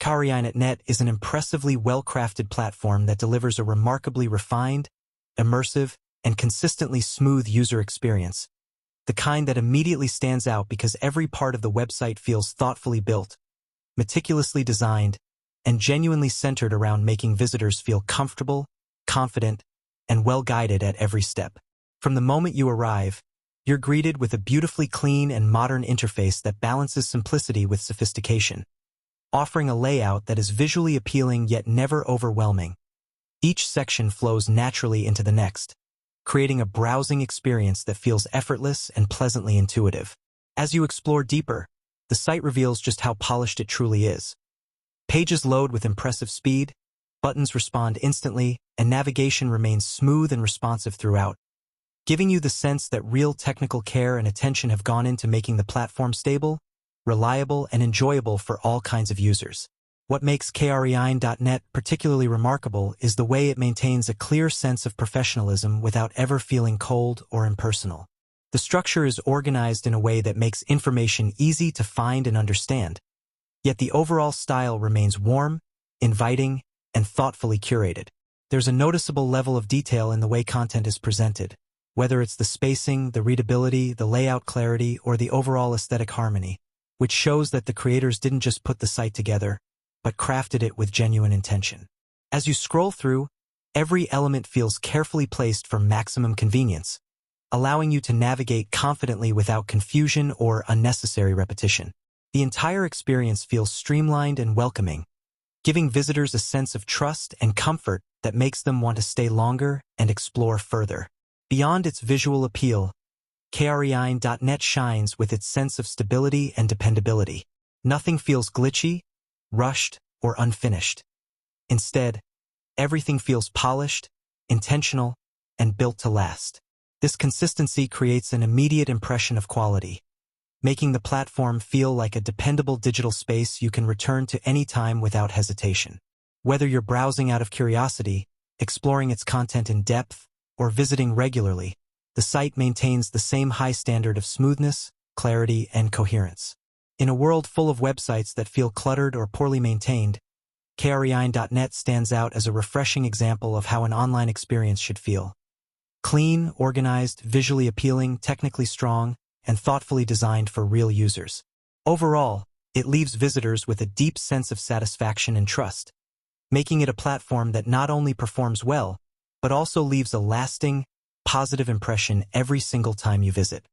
Kreain.net is an impressively well-crafted platform that delivers a remarkably refined, immersive, and consistently smooth user experience, the kind that immediately stands out because every part of the website feels thoughtfully built, meticulously designed, and genuinely centered around making visitors feel comfortable, confident, and well-guided at every step. From the moment you arrive, you're greeted with a beautifully clean and modern interface that balances simplicity with sophistication, offering a layout that is visually appealing yet never overwhelming. Each section flows naturally into the next, creating a browsing experience that feels effortless and pleasantly intuitive. As you explore deeper, the site reveals just how polished it truly is. Pages load with impressive speed, buttons respond instantly, and navigation remains smooth and responsive throughout, giving you the sense that real technical care and attention have gone into making the platform stable, reliable, and enjoyable for all kinds of users. What makes Kreain.net particularly remarkable is the way it maintains a clear sense of professionalism without ever feeling cold or impersonal. The structure is organized in a way that makes information easy to find and understand, yet the overall style remains warm, inviting, and thoughtfully curated. There's a noticeable level of detail in the way content is presented, whether it's the spacing, the readability, the layout clarity, or the overall aesthetic harmony, which shows that the creators didn't just put the site together, but crafted it with genuine intention. As you scroll through, every element feels carefully placed for maximum convenience, allowing you to navigate confidently without confusion or unnecessary repetition. The entire experience feels streamlined and welcoming, giving visitors a sense of trust and comfort that makes them want to stay longer and explore further. Beyond its visual appeal, Kreain.net shines with its sense of stability and dependability. Nothing feels glitchy, rushed, or unfinished. Instead, everything feels polished, intentional, and built to last. This consistency creates an immediate impression of quality, making the platform feel like a dependable digital space you can return to any time without hesitation. Whether you're browsing out of curiosity, exploring its content in depth, or visiting regularly, the site maintains the same high standard of smoothness, clarity, and coherence. In a world full of websites that feel cluttered or poorly maintained, Kreain.net stands out as a refreshing example of how an online experience should feel. Clean, organized, visually appealing, technically strong, and thoughtfully designed for real users. Overall, it leaves visitors with a deep sense of satisfaction and trust, making it a platform that not only performs well, but also leaves a lasting, positive impression every single time you visit.